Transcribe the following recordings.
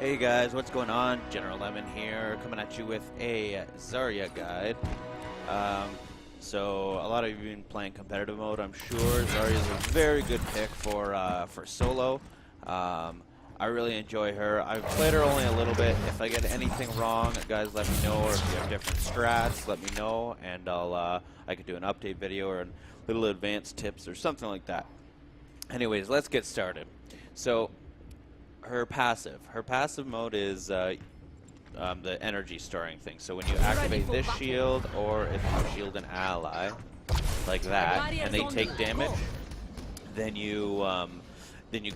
Hey guys, what's going on? General Lemon here, coming at you with a Zarya guide. So a lot of you have been playing competitive mode, I'm sure. Zarya is a very good pick for solo. I really enjoy her. I've played her only a little bit. If I get anything wrong, guys, let me know. Or if you have different strats, let me know, and I could do an update video or a little advanced tips or something like that. Anyways, let's get started. So. Her passive mode is the energy storing thing. So when you activate this shield, or if you shield an ally, like that, and they take damage, then you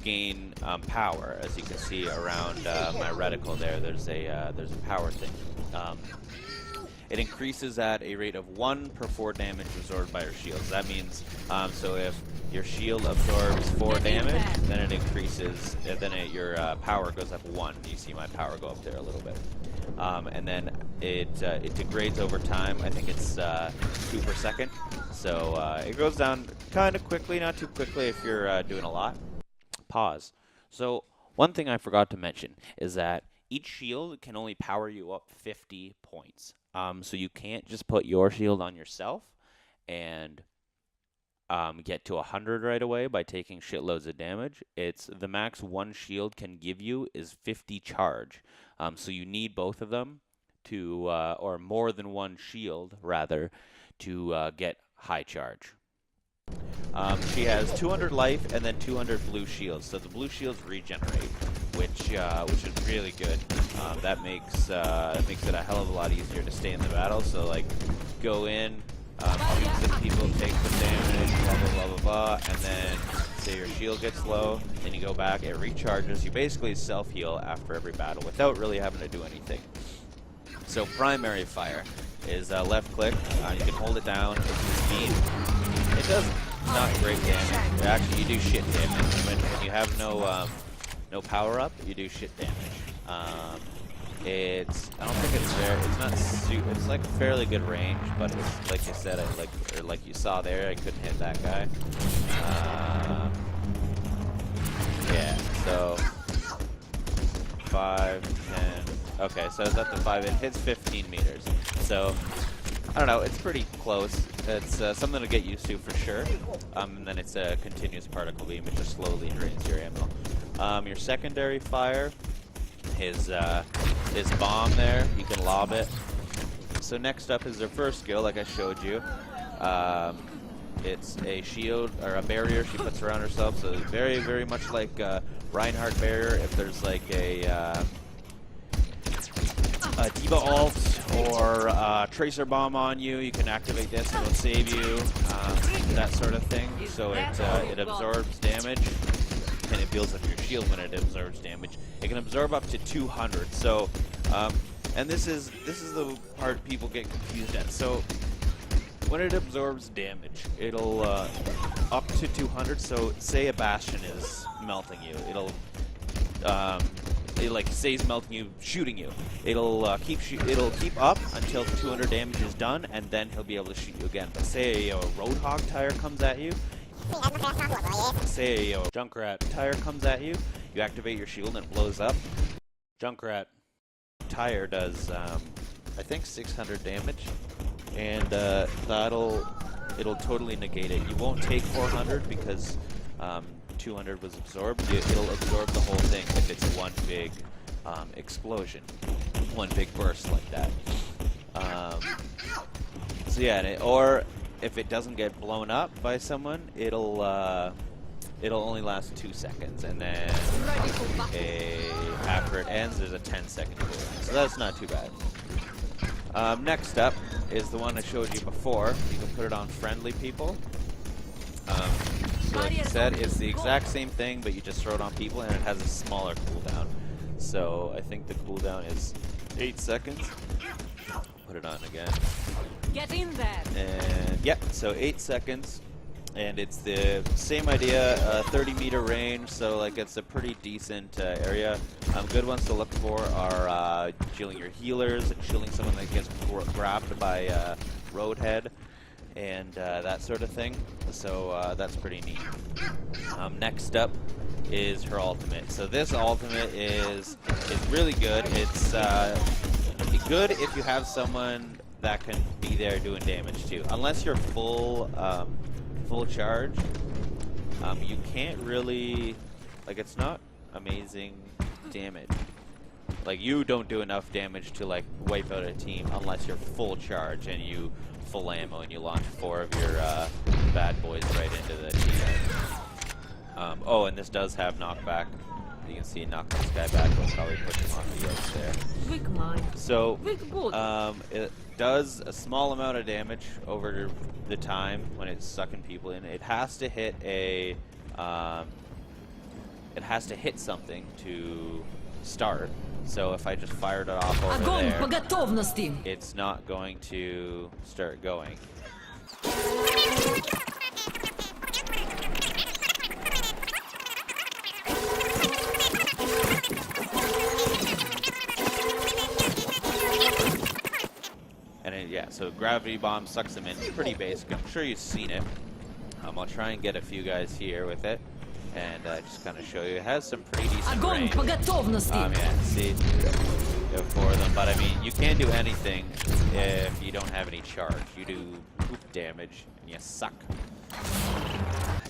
gain power. As you can see around my reticle there, there's a power thing. It increases at a rate of 1 per 4 damage absorbed by your shields. That means, so if your shield absorbs 4 damage, then it increases, your power goes up 1. You see my power go up there a little bit. And then it degrades over time. I think it's 2 per second. So it goes down kind of quickly, not too quickly if you're doing a lot. Pause. So one thing I forgot to mention is that each shield can only power you up 50 points. So you can't just put your shield on yourself and get to 100 right away by taking shitloads of damage. It's the max one shield can give you is 50 charge. So you need both of them to, or more than one shield rather, to get high charge. She has 200 life and then 200 blue shields. So the blue shields regenerate, which is really good. That makes it a hell of a lot easier to stay in the battle. So like, go in, shoot some people, take some damage, blah blah blah blah blah, and then say your shield gets low, then you go back, it recharges. You basically self-heal after every battle without really having to do anything. So primary fire is left click. You can hold it down. It's speed. It does not great damage. Actually, you do shit damage when you have no power up. You do shit damage. I don't think it's very. It's not. It's like fairly good range, but it's like you said. Like you saw there, I couldn't hit that guy. Yeah. So 5, 10. Okay, so it's up to 5. It hits 15 meters. So I don't know. It's pretty close. It's something to get used to for sure. And then it's a continuous particle beam. It just slowly drains your ammo. Your secondary fire is bomb there. You can lob it. So next up is their first skill, like I showed you. It's a shield or a barrier she puts around herself. So it's very, very much like Reinhardt barrier. If there's like a Diva ult or Tracer Bomb on you, you can activate this and it'll save you, that sort of thing. So it absorbs damage, and it builds up your shield when it absorbs damage. It can absorb up to 200. So, and this is the part people get confused at. So when it absorbs damage, it'll up to 200. So say a bastion is melting you, it'll like stays melting you, shooting you. It'll keep up until 200 damage is done, and then he'll be able to shoot you again. But say a Roadhog tire comes at you. Say a Junkrat tire comes at you. You activate your shield and it blows up. Junkrat tire does I think 600 damage, and it'll totally negate it. You won't take 400 because 200 was absorbed. It'll absorb the whole thing if it's one big explosion, one big burst like that. So yeah, or if it doesn't get blown up by someone, it'll only last 2 seconds, and then after it ends, there's a 10-second cooldown. So that's not too bad. Next up is the one I showed you before. You can put it on friendly people. So like you said, it's the exact same thing, but you just throw it on people, and it has a smaller cooldown. So I think the cooldown is 8 seconds. Put it on again. Get in there. And yeah, so 8 seconds, and it's the same idea, 30-meter range. So like it's a pretty decent area. Good ones to look for are shielding your healers, shielding someone that gets grabbed by Roadhead, and that sort of thing. So that's pretty neat. Next up is her ultimate. So this ultimate is really good. It's good if you have someone that can be there doing damage too. Unless you're full charge, you can't really, like, it's not amazing damage. Like, you don't do enough damage to like wipe out a team unless you're full charge and you full ammo and you launch 4 of your bad boys right into the team. Oh, and this does have knockback. You can see it knock this guy back. We'll probably push him off the edge there. Weak mind. So, Weak wood. it does a small amount of damage over the time when it's sucking people in. It has to hit a, it has to hit something to start. So if I just fired it off over Огонь there, по готовности. it's not going to start going. And yeah, so gravity bomb sucks them in. It's pretty basic. I'm sure you've seen it. I'll try and get a few guys here with it, and just kind of show you. It has some pretty decent Огонь range. по готовности. Yeah, see, go for them. But I mean, you can't do anything if you don't have any charge. You do poop damage, and you suck.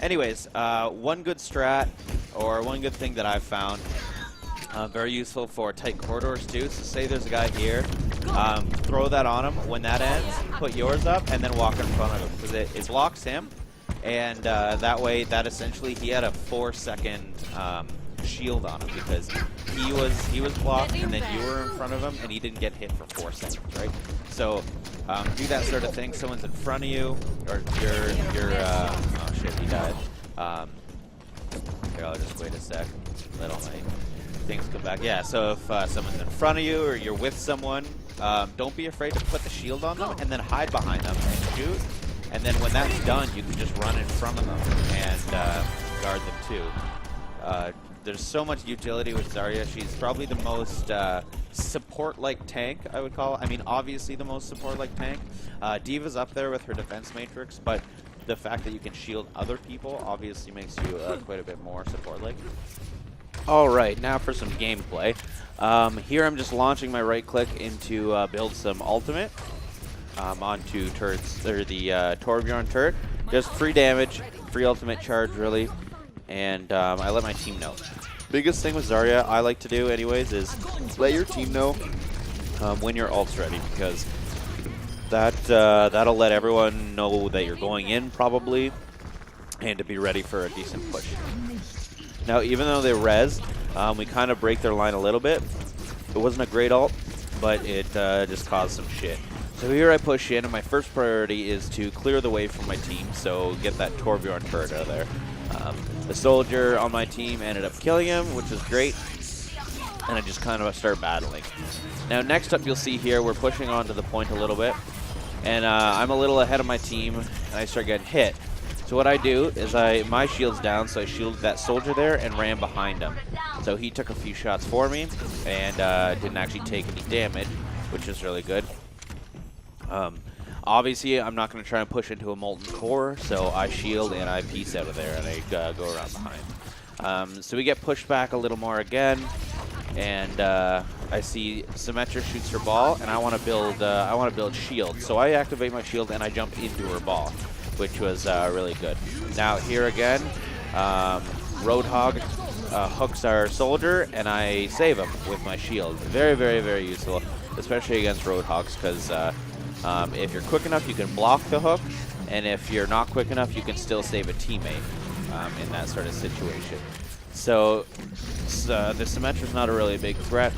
Anyways, one good strat, or one good thing that I've found, very useful for tight corridors too. So say there's a guy here, throw that on him. When that ends, put yours up and then walk in front of him, because it blocks him, and that way, that essentially he had a 4-second shield on him because he was blocked, and then you were in front of him, and he didn't get hit for 4 seconds, right? So do that sort of thing. Someone's in front of you, or you're oh shit, he died. Here, I'll just wait a sec. Let all my things come back. Yeah, so if someone's in front of you or you're with someone, don't be afraid to put the shield on them and then hide behind them and shoot. And then when that's done, you can just run in front of them and guard them too. There's so much utility with Zarya. She's probably the most support-like tank, I would call it. I mean, obviously the most support-like tank. D.Va's up there with her defense matrix, but the fact that you can shield other people obviously makes you quite a bit more support-like. Alright, now for some gameplay. Here I'm just launching my right click into build some ultimate onto turrets, or the Torbjorn turret. Just free damage, free ultimate charge really, and I let my team know. Biggest thing with Zarya I like to do anyways is let your team know when your ult's ready, because that'll let everyone know that you're going in probably, and to be ready for a decent push. Now, even though they res, we kind of break their line a little bit. It wasn't a great ult, but it just caused some shit. So here I push in, and my first priority is to clear the way from my team, so get that Torbjorn turret out of there. The soldier on my team ended up killing him, which was great, and I just kind of start battling. Now, next up, you'll see here, we're pushing onto the point a little bit, and I'm a little ahead of my team, and I start getting hit. So what I do is my shield's down, so I shielded that soldier there and ran behind him. So he took a few shots for me and didn't actually take any damage, which is really good. Obviously, I'm not going to try and push into a molten core, so I shield and I piece out of there and I go around behind. So we get pushed back a little more again, and I see Symmetra shoots her ball, and I want to build shield. So I activate my shield and I jump into her ball, which was really good. Now here again, Roadhog hooks our soldier, and I save him with my shield. Very, very, very useful, especially against Roadhogs, because if you're quick enough, you can block the hook, and if you're not quick enough, you can still save a teammate in that sort of situation. So the Symmetra's not a really big threat,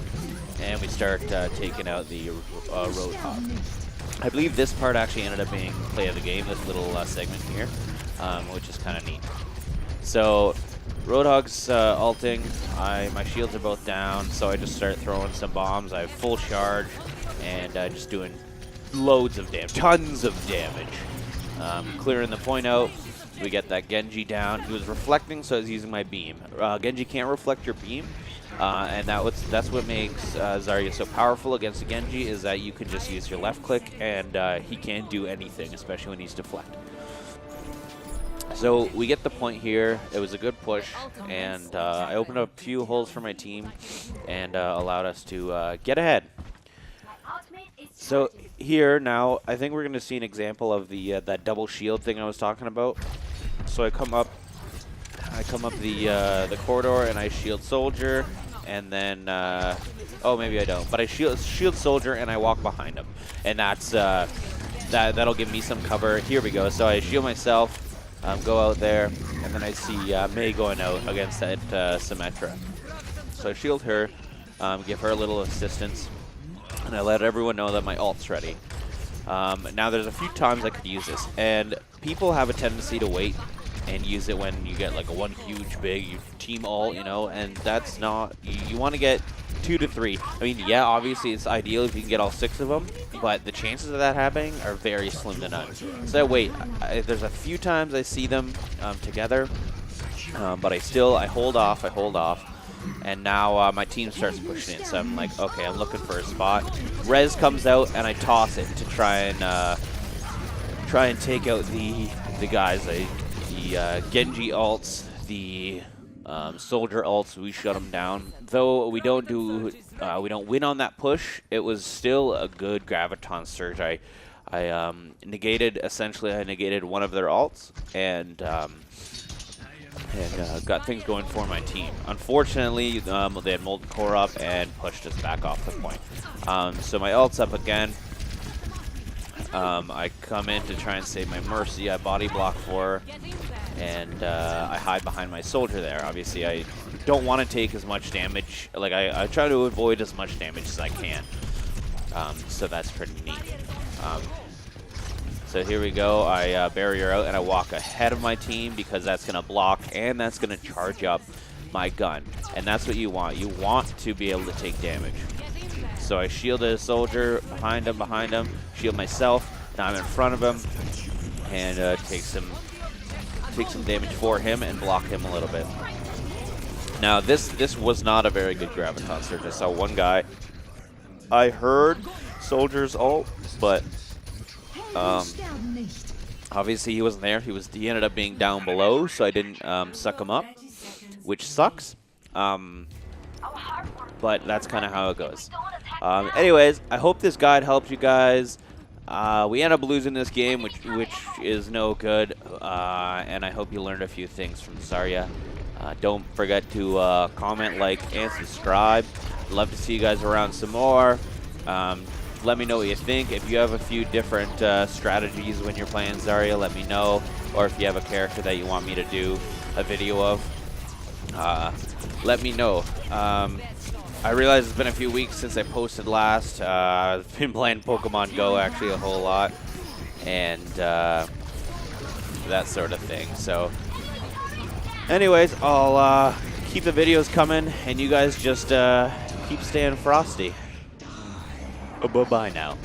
and we start taking out the Roadhog. I believe this part actually ended up being play of the game, this little segment here, which is kind of neat. So Roadhog's ulting, my shields are both down, so I just start throwing some bombs. I have full charge, and just doing loads of damage, tons of damage. Clearing the point out, we get that Genji down. He was reflecting, so I was using my beam. Genji can't reflect your beam, and that's what makes Zarya so powerful against a Genji, is that you can just use your left click, and he can't do anything, especially when he's deflect. So we get the point here. It was a good push, and I opened up a few holes for my team and allowed us to get ahead. So here now, I think we're going to see an example of the that double shield thing I was talking about. So I come up the corridor and I shield soldier, and then oh, maybe I don't, but I shield soldier and I walk behind him, and that's that'll give me some cover. Here we go. So I shield myself. Go out there, and then I see Mei going out against that Symmetra. So I shield her, give her a little assistance, and I let everyone know that my ult's ready. Now there's a few times I could use this, and people have a tendency to wait and use it when you get like a one huge big team ult, you know, and that's not, you want to get 2 to 3. I mean, yeah, obviously it's ideal if you can get all 6 of them, but the chances of that happening are very slim to none. So I wait. There's a few times I see them together, but I hold off, and now my team starts pushing it. So I'm like, okay, I'm looking for a spot. Rez comes out, and I toss it to try and take out the guys. The Genji ults, the soldier ults, we shut them down. Though we don't win on that push, it was still a good graviton surge. I negated one of their ults and got things going for my team. Unfortunately, they had Molten Core up and pushed us back off the point. So my ult's up again. I come in to try and save my Mercy. I body block for her, and I hide behind my soldier there. Obviously, I don't want to take as much damage. Like, I try to avoid as much damage as I can. So that's pretty neat. So here we go. I barrier out, and I walk ahead of my team because that's going to block, and that's going to charge up my gun. And that's what you want. You want to be able to take damage. So I shielded a soldier behind him, shield myself. Now I'm in front of him, and take some damage for him and block him a little bit. Now this was not a very good graviton surge. I saw one guy. I heard soldier's ult, but obviously he wasn't there. He ended up being down below, so I didn't suck him up, which sucks. But that's kind of how it goes. Anyways, I hope this guide helped you guys. We end up losing this game, which is no good, and I hope you learned a few things from Zarya. Don't forget to comment, like, and subscribe. Love to see you guys around some more. Let me know what you think. If you have a few different strategies when you're playing Zarya, let me know. Or if you have a character that you want me to do a video of, let me know. I realize it's been a few weeks since I posted last. I've been playing Pokemon Go actually a whole lot, and that sort of thing. So anyways, I'll keep the videos coming, and you guys just keep staying frosty. Bye-bye now.